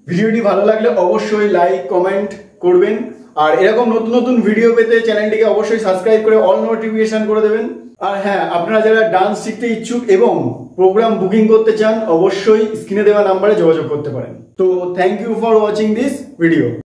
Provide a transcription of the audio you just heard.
ভিডিওটি ভালো লাগলে অবশ্যই লাইক কমেন্ট করবেন আর এরকম নতুন নতুন ভিডিও পেতে চ্যানেলটিকে অবশ্যই সাবস্ক্রাইব করে অল নোটিফিকেশন করে দেবেন। আর হ্যাঁ, আপনারা যারা ডান্স শিখতে ইচ্ছুক এবং প্রোগ্রাম বুকিং করতে চান অবশ্যই স্ক্রিনে দেওয়া নাম্বারে যোগাযোগ করতে পারেন। তো thank you for watching this video.